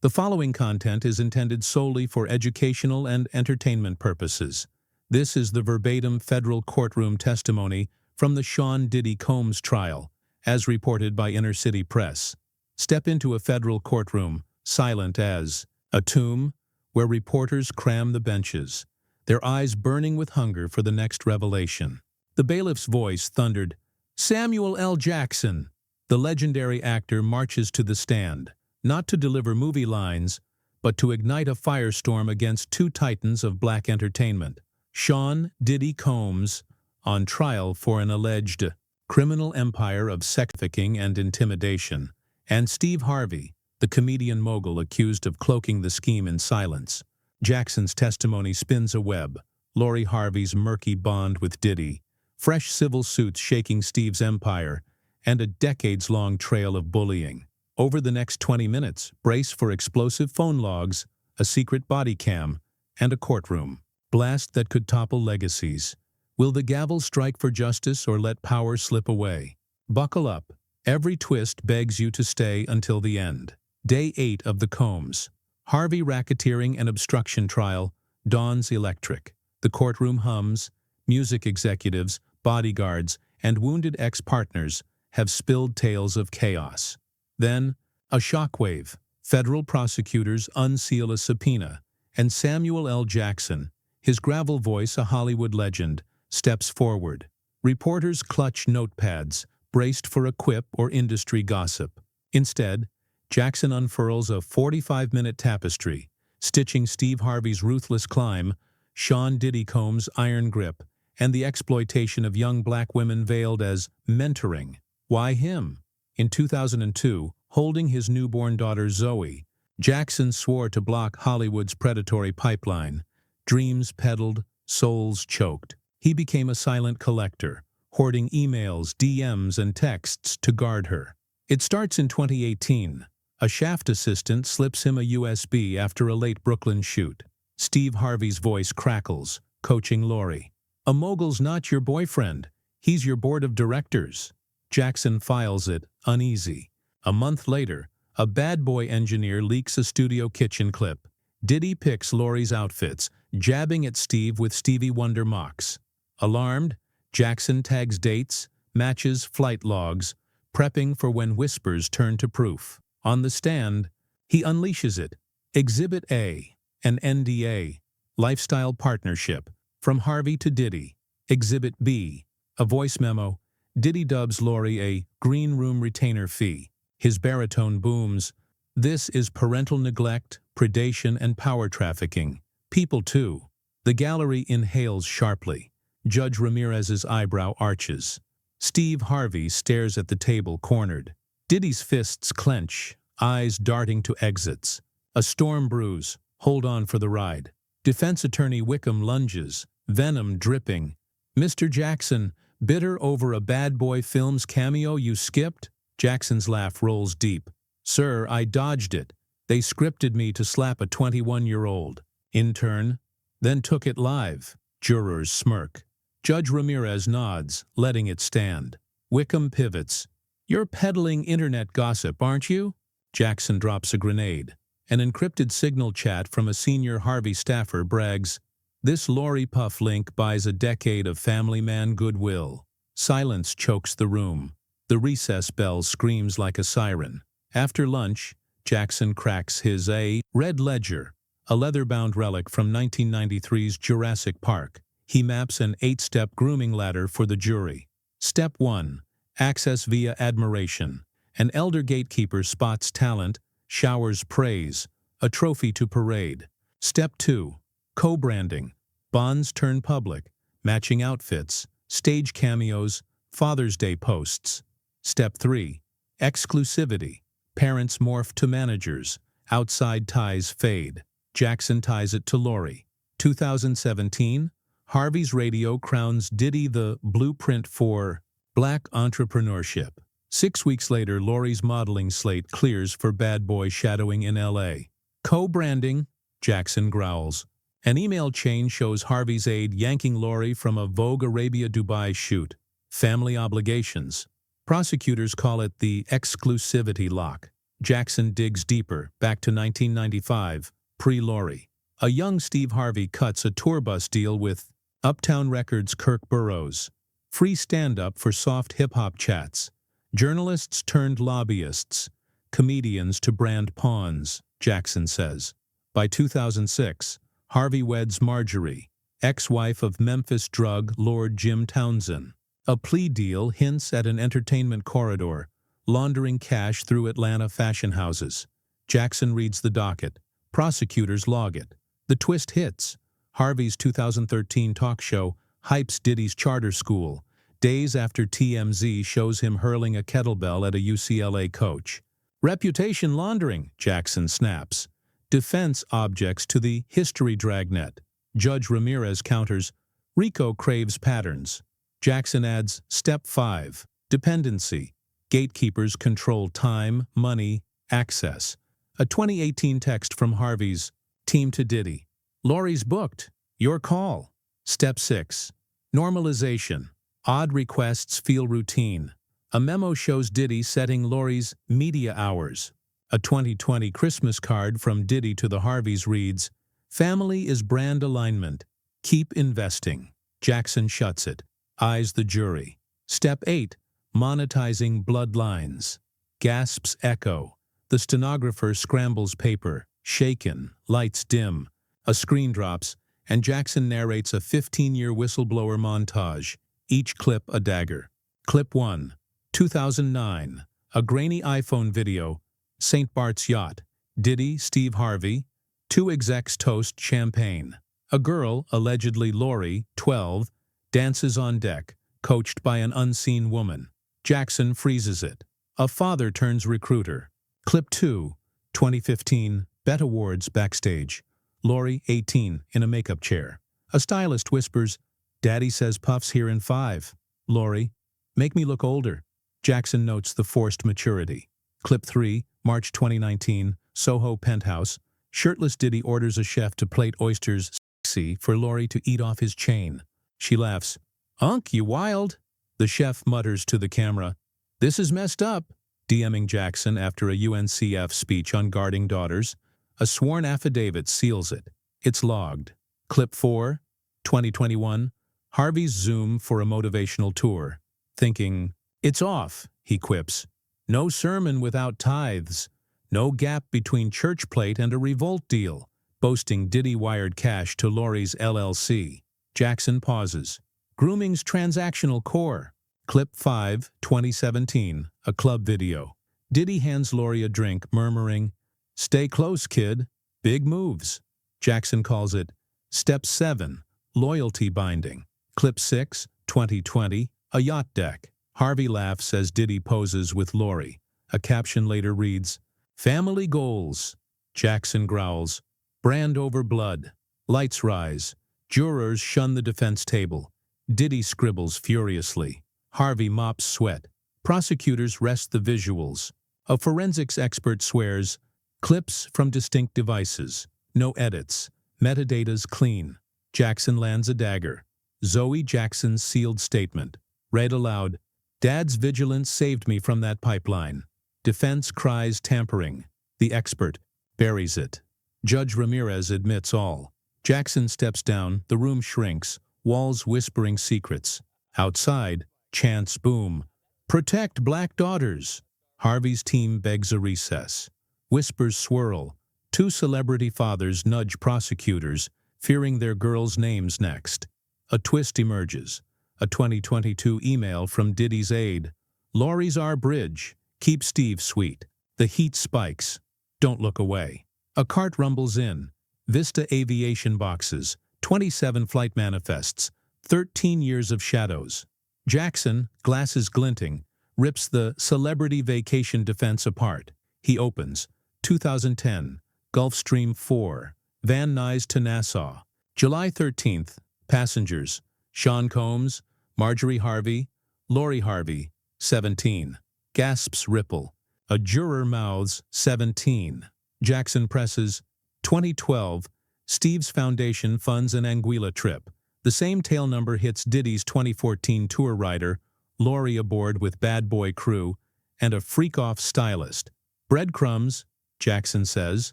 The following content is intended solely for educational and entertainment purposes. This is the verbatim federal courtroom testimony from the Sean Diddy Combs trial, as reported by Inner City Press. Step into a federal courtroom, silent as a tomb, where reporters cram the benches, their eyes burning with hunger for the next revelation. The bailiff's voice thundered, "Samuel L. Jackson!" The legendary actor marches to the stand, not to deliver movie lines, but to ignite a firestorm against two titans of black entertainment. Sean Diddy Combs, on trial for an alleged criminal empire of sex trafficking and intimidation, and Steve Harvey, the comedian mogul accused of cloaking the scheme in silence. Jackson's testimony spins a web, Lori Harvey's murky bond with Diddy, fresh civil suits shaking Steve's empire, and a decades-long trail of bullying. Over the next 20 minutes, brace for explosive phone logs, a secret body cam, and a courtroom blast that could topple legacies. Will the gavel strike for justice or let power slip away? Buckle up. Every twist begs you to stay until the end. Day 8 of the Combs, Harvey racketeering and obstruction trial, dawns electric. The courtroom hums. Music executives, bodyguards, and wounded ex-partners have spilled tales of chaos. Then, a shockwave. Federal prosecutors unseal a subpoena, and Samuel L. Jackson, his gravel voice a Hollywood legend, steps forward. Reporters clutch notepads, braced for a quip or industry gossip. Instead, Jackson unfurls a 45-minute tapestry, stitching Steve Harvey's ruthless climb, Sean Diddy Combs' iron grip, and the exploitation of young black women veiled as mentoring. Why him? In 2002, holding his newborn daughter Zoe, Jackson swore to block Hollywood's predatory pipeline. Dreams peddled, souls choked. He became a silent collector, hoarding emails, DMs, and texts to guard her. It starts in 2018. A Shaft assistant slips him a USB after a late Brooklyn shoot. Steve Harvey's voice crackles, coaching Lori. "A mogul's not your boyfriend. He's your board of directors." Jackson files it, uneasy. A month later, a bad boy engineer leaks a studio kitchen clip. Diddy picks Lori's outfits, jabbing at Steve with Stevie Wonder mocks. Alarmed, Jackson tags dates, matches flight logs, prepping for when whispers turn to proof. On the stand, he unleashes it. Exhibit A, an NDA, lifestyle partnership, from Harvey to Diddy. Exhibit B, a voice memo. Diddy dubs Lori a green room retainer fee. His baritone booms, "This is parental neglect, predation, and power trafficking. People too." The gallery inhales sharply. Judge Ramirez's eyebrow arches. Steve Harvey stares at the table cornered. Diddy's fists clench, eyes darting to exits. A storm brews. Hold on for the ride. Defense attorney Wickham lunges, venom dripping. "Mr. Jackson, bitter over a Bad Boy Films cameo you skipped?" Jackson's laugh rolls deep. "Sir, I dodged it. They scripted me to slap a 21-year-old intern, then took it live." Jurors smirk. Judge Ramirez nods, letting it stand. Wickham pivots. "You're peddling internet gossip, aren't you?" Jackson drops a grenade. An encrypted signal chat from a senior Harvey staffer brags, "This Lori Puff link buys a decade of family man goodwill." Silence chokes the room. The recess bell screams like a siren. After lunch, Jackson cracks his red ledger, a leather-bound relic from 1993's Jurassic Park. He maps an 8-step grooming ladder for the jury. Step 1. Access via admiration. An elder gatekeeper spots talent, showers praise, a trophy to parade. Step 2. Co-branding. Bonds turn public, matching outfits, stage cameos, Father's Day posts. Step 3. Exclusivity. Parents morph to managers, outside ties fade. Jackson ties it to Lori. 2017, Harvey's radio crowns Diddy the blueprint for black entrepreneurship. 6 weeks later, Lori's modeling slate clears for bad boy shadowing in L.A. Co-branding, Jackson growls. An email chain shows Harvey's aide yanking Lori from a Vogue Arabia Dubai shoot. Family obligations. Prosecutors call it the exclusivity lock. Jackson digs deeper, back to 1995, pre-Lori. A young Steve Harvey cuts a tour bus deal with Uptown Records' Kirk Burroughs. Free stand-up for soft hip-hop chats. Journalists turned lobbyists. Comedians to brand pawns, Jackson says. By 2006, Harvey weds Marjorie, ex-wife of Memphis drug lord Jim Townsend. A plea deal hints at an entertainment corridor, laundering cash through Atlanta fashion houses. Jackson reads the docket. Prosecutors log it. The twist hits. Harvey's 2013 talk show hypes Diddy's charter school, days after TMZ shows him hurling a kettlebell at a UCLA coach. Reputation laundering, Jackson snaps. Defense objects to the history dragnet. Judge Ramirez counters, RICO craves patterns. Jackson adds, Step 5, dependency. Gatekeepers control time, money, access. A 2018 text from Harvey's team to Diddy. Lori's booked. Your call. Step 6. Normalization. Odd requests feel routine. A memo shows Diddy setting Lori's media hours. A 2020 Christmas card from Diddy to the Harveys reads, Family is brand alignment. Keep investing. Jackson shuts it. Eyes the jury. Step 8. Monetizing bloodlines. Gasps echo. The stenographer scrambles paper. Shaken. Lights dim. A screen drops, and Jackson narrates a 15-year whistleblower montage, each clip a dagger. Clip 1. 2009. A grainy iPhone video. St. Bart's yacht. Diddy, Steve Harvey. Two execs toast champagne. A girl, allegedly Lori, 12, dances on deck, coached by an unseen woman. Jackson freezes it. A father turns recruiter. Clip 2. 2015. Bet Awards backstage. Lori, 18, in a makeup chair. A stylist whispers, Daddy says Puff's here in 5. Lori, make me look older. Jackson notes the forced maturity. Clip 3, March 2019, Soho penthouse. Shirtless Diddy orders a chef to plate oysters sexy for Lori to eat off his chain. She laughs. Unc, you wild. The chef mutters to the camera, This is messed up, DMing Jackson after a UNCF speech on guarding daughters. A sworn affidavit seals it. It's logged. Clip 4, 2021, Harvey's Zoom for a motivational tour. Thinking, it's off, he quips. No sermon without tithes. No gap between church plate and a revolt deal. Boasting Diddy wired cash to Lori's LLC. Jackson pauses. Grooming's transactional core. Clip 5, 2017, a club video. Diddy hands Lori a drink, murmuring, Stay close, kid. Big moves. Jackson calls it Step 7, Loyalty Binding. Clip 6, 2020, a yacht deck. Harvey laughs as Diddy poses with Lori. A caption later reads, Family goals. Jackson growls, Brand over blood. Lights rise. Jurors shun the defense table. Diddy scribbles furiously. Harvey mops sweat. Prosecutors rest the visuals. A forensics expert swears, Clips from distinct devices. No edits. Metadata's clean. Jackson lands a dagger. Zoe Jackson's sealed statement. Read aloud, Dad's vigilance saved me from that pipeline. Defense cries tampering. The expert buries it. Judge Ramirez admits all. Jackson steps down, the room shrinks, walls whispering secrets. Outside, chants boom. Protect black daughters. Harvey's team begs a recess. Whispers swirl. Two celebrity fathers nudge prosecutors, fearing their girls' names next. A twist emerges. A 2022 email from Diddy's aide. Lori's our bridge. Keep Steve sweet. The heat spikes. Don't look away. A cart rumbles in. Vista aviation boxes. 27 flight manifests. 13 years of shadows. Jackson, glasses glinting, rips the celebrity vacation defense apart. He opens. 2010, Gulfstream 4, Van Nuys to Nassau. July 13th, passengers, Sean Combs, Marjorie Harvey, Lori Harvey, 17. Gasps ripple. A juror mouths, 17. Jackson presses, 2012, Steve's Foundation funds an Anguilla trip. The same tail number hits Diddy's 2014 tour rider, Lori aboard with bad boy crew, and a freak-off stylist. Breadcrumbs, Jackson says.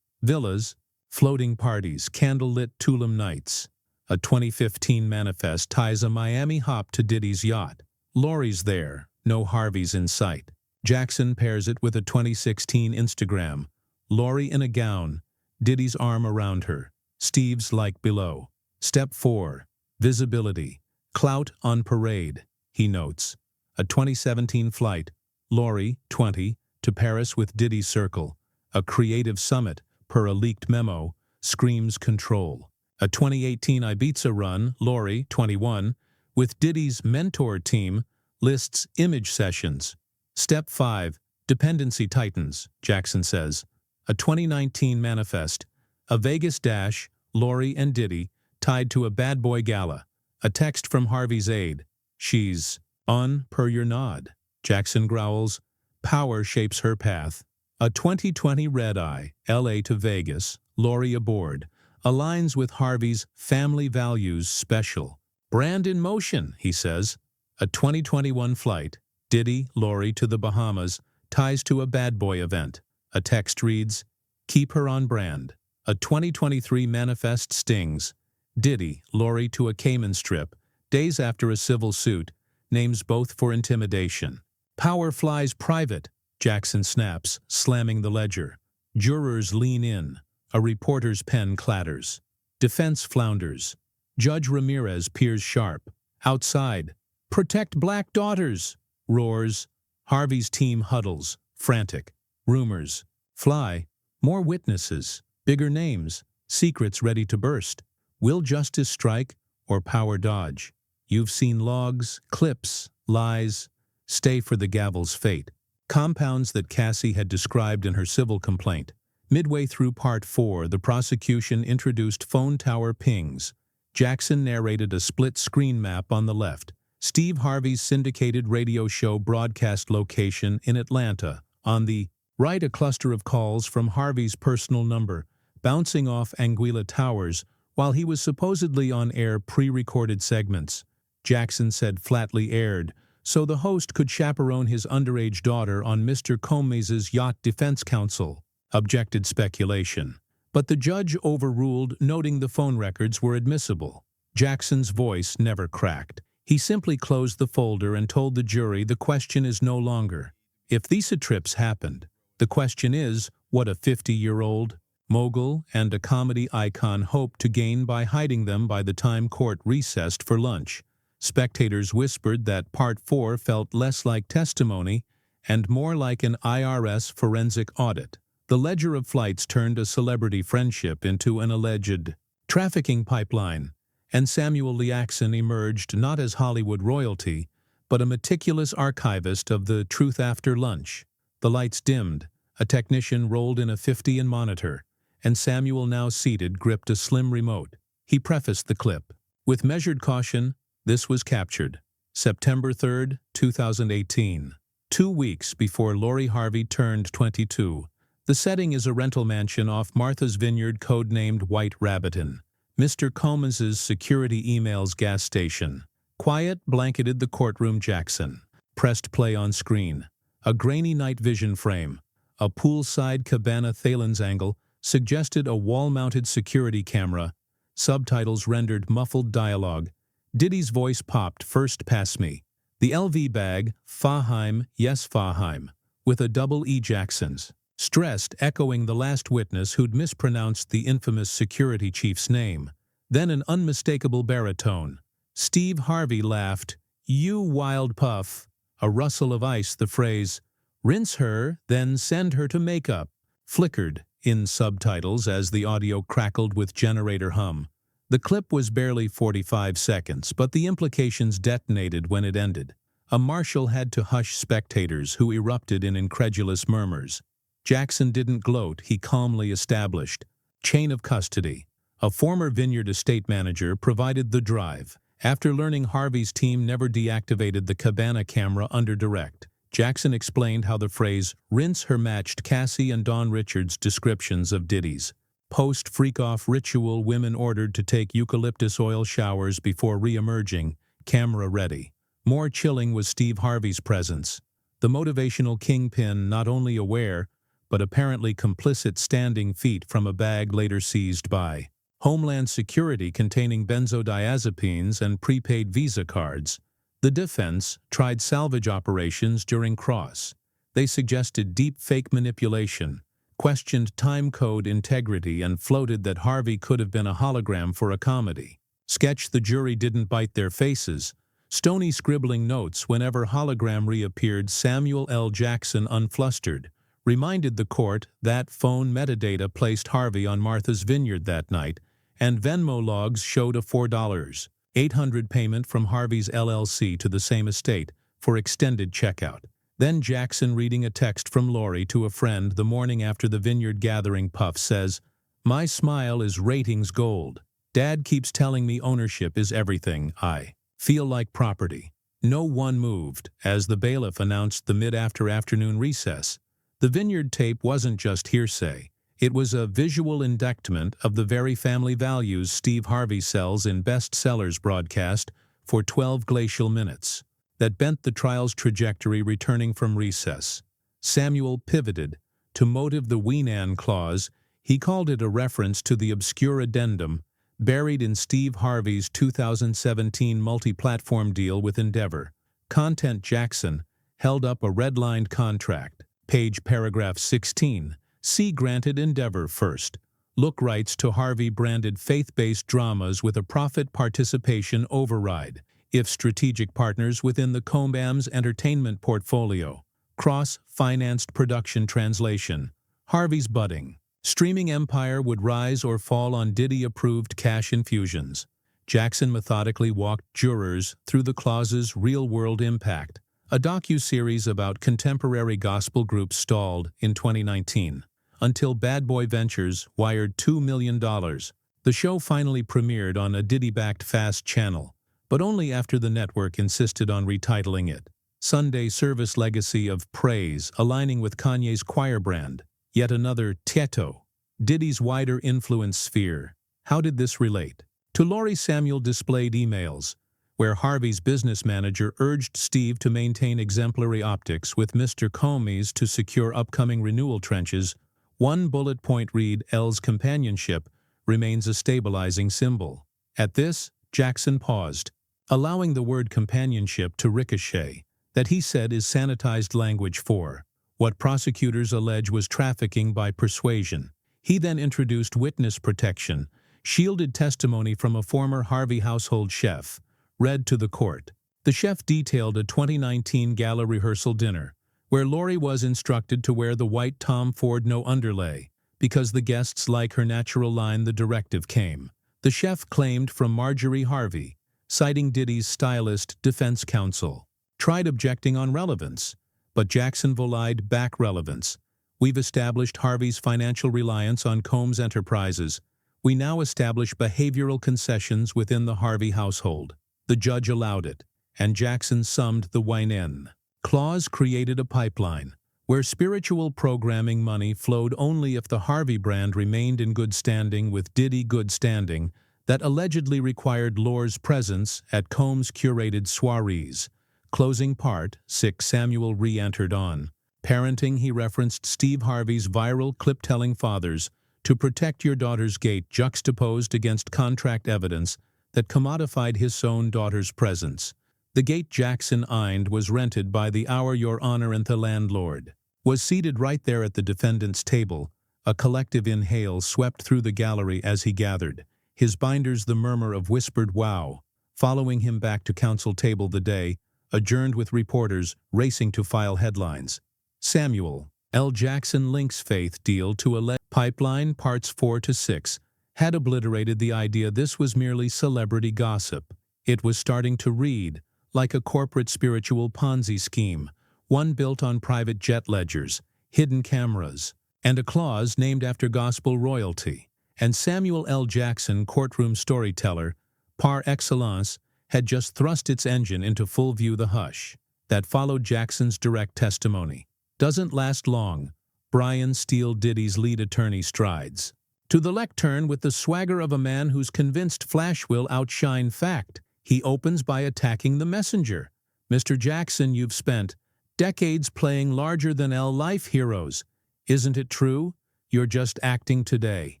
Villas, floating parties, candlelit Tulum nights. A 2015 manifest ties a Miami hop to Diddy's yacht. Lori's there, no Harveys in sight. Jackson pairs it with a 2016 Instagram. Lori in a gown, Diddy's arm around her, Steve's like below. Step 4. Visibility. Clout on parade, he notes. A 2017 flight, Lori, 20, to Paris with Diddy's circle. A creative summit, per a leaked memo, screams control. A 2018 Ibiza run, Lori, 21, with Diddy's mentor team, lists image sessions. Step 5. Dependency tightens, Jackson says. A 2019 manifest. A Vegas dash, Lori and Diddy, tied to a bad boy gala. A text from Harvey's aide. She's on per your nod. Jackson growls. Power shapes her path. A 2020 red-eye, LA to Vegas, Lori aboard, aligns with Harvey's family values special. Brand in motion, he says. A 2021 flight, Diddy, Lori to the Bahamas, ties to a bad boy event. A text reads, keep her on brand. A 2023 manifest stings. Diddy, Lori to a Cayman strip, days after a civil suit, names both for intimidation. Power flies private, Jackson snaps, slamming the ledger. Jurors lean in. A reporter's pen clatters. Defense flounders. Judge Ramirez peers sharp. Outside. Protect black daughters, roars. Harvey's team huddles, frantic. Rumors fly. More witnesses, bigger names, secrets ready to burst. Will justice strike or power dodge? You've seen logs, clips, lies. Stay for the gavel's fate. Compounds that Cassie had described in her civil complaint. Midway through Part 4, the prosecution introduced phone tower pings. Jackson narrated a split screen map on the left. Steve Harvey's syndicated radio show broadcast location in Atlanta. On the right, a cluster of calls from Harvey's personal number, bouncing off Anguilla Towers while he was supposedly on air pre-recorded segments. Jackson said flatly aired, so the host could chaperone his underage daughter on Mr. Combs's yacht defense counsel. Objected speculation. But the judge overruled, noting the phone records were admissible. Jackson's voice never cracked. He simply closed the folder and told the jury the question is no longer, if these trips happened. The question is, what a 50-year-old mogul and a comedy icon hoped to gain by hiding them by the time court recessed for lunch. Spectators whispered that Part 4 felt less like testimony and more like an IRS forensic audit. The ledger of flights turned a celebrity friendship into an alleged trafficking pipeline, and Samuel Liaxon emerged not as Hollywood royalty, but a meticulous archivist of the truth after lunch. The lights dimmed, a technician rolled in a 50 and monitor, and Samuel, now seated, gripped a slim remote. He prefaced the clip. With measured caution, this was captured. September 3, 2018. 2 weeks before Lori Harvey turned 22. The setting is a rental mansion off Martha's Vineyard codenamed White Rabbitin, Mr. Combs's security emails gas station. Quiet blanketed the courtroom. Jackson pressed play on screen. A grainy night vision frame, a poolside cabana Thalen's angle, suggested a wall-mounted security camera. Subtitles rendered muffled dialogue. Diddy's voice popped, first pass me. The LV bag, Faheim, yes Faheim, with a double E. Jackson's. Stressed, echoing the last witness who'd mispronounced the infamous security chief's name. Then an unmistakable baritone. Steve Harvey laughed. You wild puff. A rustle of ice, the phrase, rinse her, then send her to makeup, flickered in subtitles as the audio crackled with generator hum. The clip was barely 45 seconds, but the implications detonated when it ended. A marshal had to hush spectators who erupted in incredulous murmurs. Jackson didn't gloat, he calmly established. Chain of custody. A former Vineyard estate manager provided the drive. After learning Harvey's team never deactivated the cabana camera under direct, Jackson explained how the phrase rinse her matched Cassie and Dawn Richards' descriptions of Diddy's post-freak-off ritual. Women ordered to take eucalyptus oil showers before re-emerging, camera ready. More chilling was Steve Harvey's presence. The motivational kingpin, not only aware, but apparently complicit standing feet from a bag later seized by Homeland Security containing benzodiazepines and prepaid Visa cards. The defense tried salvage operations during Cross. They suggested deep fake manipulation, questioned time code integrity, and floated that Harvey could have been a hologram for a comedy sketch. The jury didn't bite their faces, stony scribbling notes whenever hologram reappeared. Samuel L. Jackson, unflustered, reminded the court that phone metadata placed Harvey on Martha's Vineyard that night, and Venmo logs showed a $4,800 payment from Harvey's LLC to the same estate for extended checkout. Then Jackson, reading a text from Lori to a friend the morning after the Vineyard gathering puff, says, "My smile is ratings gold. Dad keeps telling me ownership is everything. I feel like property." No one moved as the bailiff announced the mid-afternoon recess. The Vineyard tape wasn't just hearsay. It was a visual indictment of the very family values Steve Harvey sells in bestsellers, broadcast for 12 glacial minutes, that bent the trial's trajectory. Returning from recess, Samuel pivoted to motive the Weenan clause. He called it a reference to the obscure addendum buried in Steve Harvey's 2017 multi-platform deal with Endeavor. Content: Jackson held up a redlined contract. Page paragraph 16. C. Granted Endeavor first look rights to Harvey-branded faith-based dramas with a profit participation override if strategic partners within the Combam's entertainment portfolio. Cross-financed production. Translation: Harvey's budding streaming empire would rise or fall on Diddy-approved cash infusions. Jackson methodically walked jurors through the clause's real-world impact. A docu-series about contemporary gospel groups stalled in 2019 until Bad Boy Ventures wired $2 million. The show finally premiered on a Diddy-backed FAST channel, but only after the network insisted on retitling it Sunday Service Legacy of Praise, aligning with Kanye's choir brand. Yet another Tieto. Diddy's wider influence sphere. How did this relate to Lori? Samuel displayed emails where Harvey's business manager urged Steve to maintain exemplary optics with Mr. Comey's to secure upcoming renewal trenches. One bullet point read: L's companionship remains a stabilizing symbol. At this, Jackson paused, allowing the word companionship to ricochet. That, he said, is sanitized language for what prosecutors allege was trafficking by persuasion. He then introduced witness protection, shielded testimony from a former Harvey household chef, read to the court. The chef detailed a 2019 gala rehearsal dinner, where Lori was instructed to wear the white Tom Ford no underlay, because the guests like her natural line. The directive came, the chef claimed, from Marjorie Harvey, citing Diddy's stylist. Defense counsel tried objecting on relevance, but Jackson volied back relevance. We've established Harvey's financial reliance on Combs Enterprises. We now establish behavioral concessions within the Harvey household. The judge allowed it, and Jackson summed the Weenan clause created a pipeline where spiritual programming money flowed only if the Harvey brand remained in good standing with Diddy. Good standing that allegedly required Lor's presence at Combs' curated soirees. Closing part 6. Samuel re-entered on parenting. He referenced Steve Harvey's viral clip-telling fathers to protect your daughter's gate, juxtaposed against contract evidence that commodified his own daughter's presence. The gate Jackson owned was rented by the hour, Your Honor, and the landlord was seated right there at the defendant's table. A collective inhale swept through the gallery as he gathered his binders, the murmur of whispered wow, following him back to counsel table. The day adjourned with reporters racing to file headlines. Samuel L. Jackson links faith deal to alleged pipeline. Parts 4 to 6 had obliterated the idea this was merely celebrity gossip. It was starting to read like a corporate spiritual Ponzi scheme, one built on private jet ledgers, hidden cameras, and a clause named after gospel royalty. And Samuel L. Jackson, courtroom storyteller par excellence, had just thrust its engine into full view. The hush that followed Jackson's direct testimony doesn't last long. Brian Steele, Diddy's lead attorney, strides to the lectern with the swagger of a man who's convinced flash will outshine fact. He opens by attacking the messenger. Mr. Jackson, you've spent decades playing larger-than-life heroes Isn't it true? You're just acting today.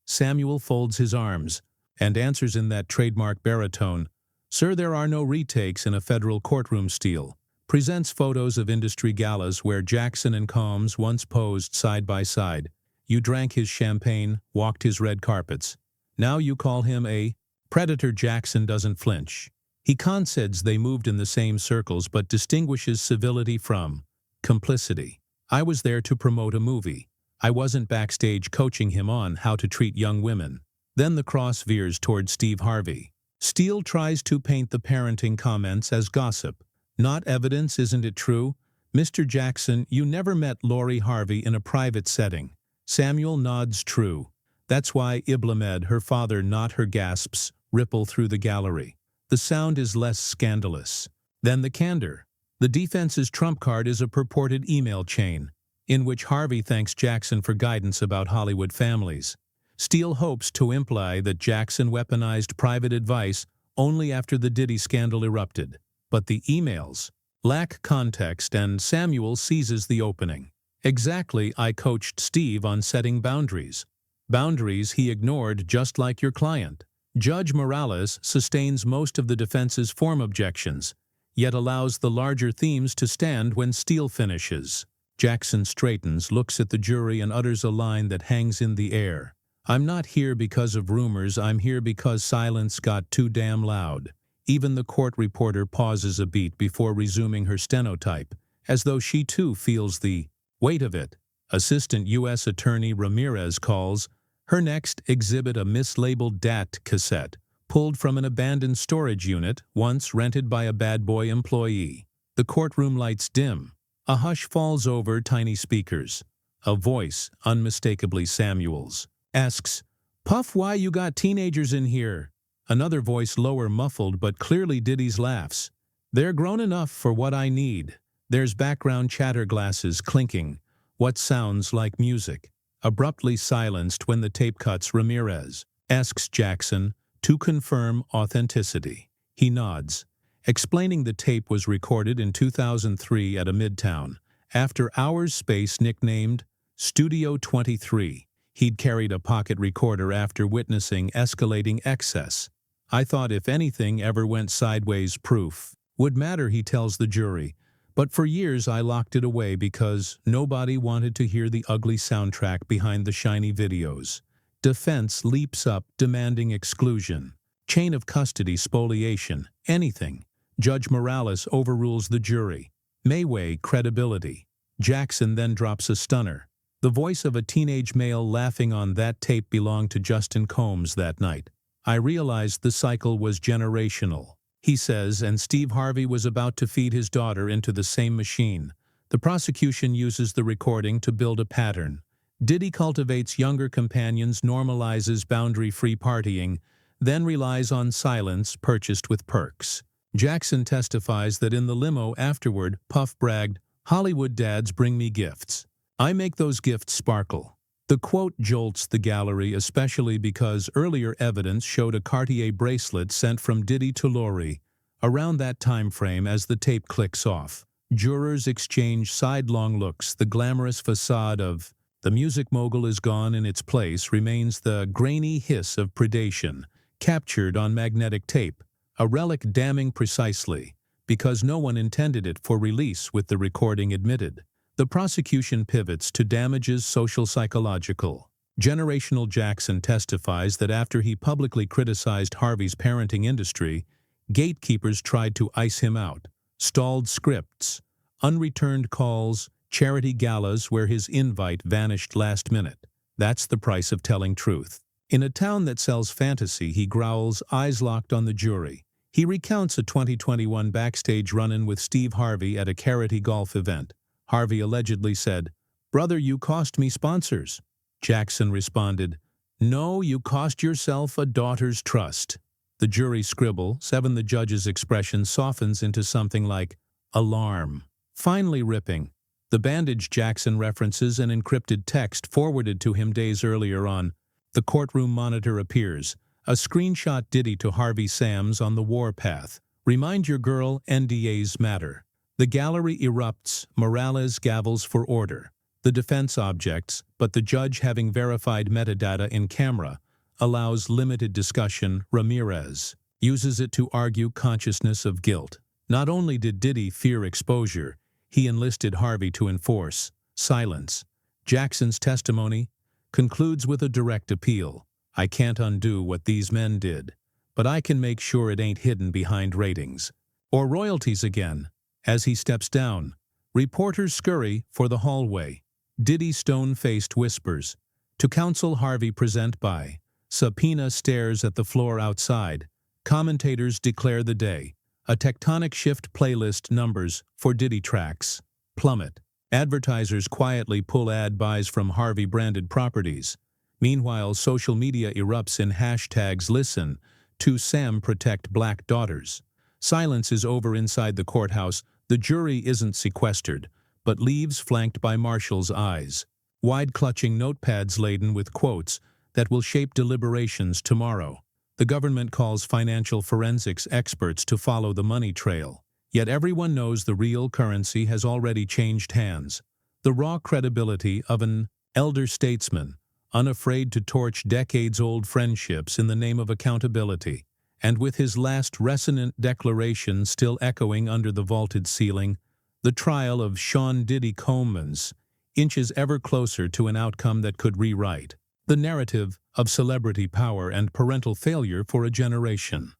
Samuel folds his arms and answers in that trademark baritone, Sir, there are no retakes in a federal courtroom steel. Presents photos of industry galas where Jackson and Combs once posed side by side. You drank his champagne, walked his red carpets. Now you call him a predator. Jackson doesn't flinch. He concedes they moved in the same circles but distinguishes civility from complicity. I was there to promote a movie. I wasn't backstage coaching him on how to treat young women. Then the cross veers toward Steve Harvey. Steele tries to paint the parenting comments as gossip. Not evidence, isn't it true? Mr. Jackson, you never met Lori Harvey in a private setting. Samuel nods true. That's why Iblamed, her father, not her gasps, ripple through the gallery. The sound is less scandalous. Then the candor. The defense's trump card is a purported email chain, in which Harvey thanks Jackson for guidance about Hollywood families. Steele hopes to imply that Jackson weaponized private advice only after the Diddy scandal erupted. But the emails lack context and Samuel seizes the opening. Exactly, I coached Steve on setting boundaries. Boundaries he ignored just like your client. Judge Morales sustains most of the defense's form objections, yet allows the larger themes to stand when Steele finishes. Jackson straightens, looks at the jury and utters a line that hangs in the air. I'm not here because of rumors, I'm here because silence got too damn loud. Even the court reporter pauses a beat before resuming her stenotype, as though she too feels the weight of it. Assistant U.S. Attorney Ramirez calls her next exhibit a mislabeled DAT cassette, pulled from an abandoned storage unit once rented by a bad boy employee. The courtroom lights dim. A hush falls over tiny speakers. A voice, unmistakably Samuel's, asks, Puff, why you got teenagers in here? Another voice, lower, muffled, but clearly Diddy's, laughs. They're grown enough for what I need. There's background chatter, glasses clinking, what sounds like music. Abruptly silenced when the tape cuts, Ramirez asks Jackson to confirm authenticity. He nods, explaining the tape was recorded in 2003 at a Midtown, after hours space nicknamed Studio 23. He'd carried a pocket recorder after witnessing escalating excess. I thought if anything ever went sideways, proof would matter, he tells the jury. But for years I locked it away because nobody wanted to hear the ugly soundtrack behind the shiny videos. Defense leaps up, demanding exclusion. Chain of custody, spoliation, anything. Judge Morales overrules the jury. May weigh credibility. Jackson then drops a stunner. The voice of a teenage male laughing on that tape belonged to Justin Combs that night. I realized the cycle was generational, he says, and Steve Harvey was about to feed his daughter into the same machine. The prosecution uses the recording to build a pattern. Diddy cultivates younger companions, normalizes boundary-free partying, then relies on silence purchased with perks. Jackson testifies that in the limo afterward, Puff bragged, Hollywood dads bring me gifts. I make those gifts sparkle. The quote jolts the gallery, especially because earlier evidence showed a Cartier bracelet sent from Diddy to Lori around that time frame. As the tape clicks off, jurors exchange sidelong looks. The glamorous facade of the music mogul is gone. In its place remains the grainy hiss of predation, captured on magnetic tape, a relic damning precisely because no one intended it for release with the recording admitted. The prosecution pivots to damages, social psychological. Generational. Jackson testifies that after he publicly criticized Harvey's parenting industry, gatekeepers tried to ice him out. Stalled scripts, unreturned calls, charity galas where his invite vanished last minute. That's the price of telling truth. In a town that sells fantasy, he growls, eyes locked on the jury. He recounts a 2021 backstage run-in with Steve Harvey at a charity golf event. Harvey allegedly said, Brother, you cost me sponsors. Jackson responded, No, you cost yourself a daughter's trust. The jury scribble, 7. The judge's expression softens into something like alarm. Finally ripping. The bandage. Jackson references an encrypted text forwarded to him days earlier on. The courtroom monitor appears. A screenshot. Diddy to Harvey Sams on the warpath. Remind your girl, NDAs matter. The gallery erupts. Morales gavels for order. The defense objects, but the judge, having verified metadata in camera, allows limited discussion. Ramirez uses it to argue consciousness of guilt. Not only did Diddy fear exposure, he enlisted Harvey to enforce silence. Jackson's testimony concludes with a direct appeal. I can't undo what these men did, but I can make sure it ain't hidden behind ratings or royalties again. As he steps down, reporters scurry for the hallway. Diddy stone-faced whispers. To counsel Harvey present by. Subpoena stares at the floor outside. Commentators declare the day. A tectonic shift. Playlist numbers for Diddy tracks plummet. Advertisers quietly pull ad buys from Harvey-branded properties. Meanwhile, social media erupts in hashtags listen to Sam protect black daughters. Silence is over inside the courthouse. The jury isn't sequestered, but leaves flanked by marshals' eyes. Wide clutching notepads laden with quotes that will shape deliberations tomorrow. The government calls financial forensics experts to follow the money trail. Yet everyone knows the real currency has already changed hands. The raw credibility of an elder statesman, unafraid to torch decades-old friendships in the name of accountability. And with his last resonant declaration still echoing under the vaulted ceiling, the trial of Sean Diddy Combs inches ever closer to an outcome that could rewrite the narrative of celebrity power and parental failure for a generation.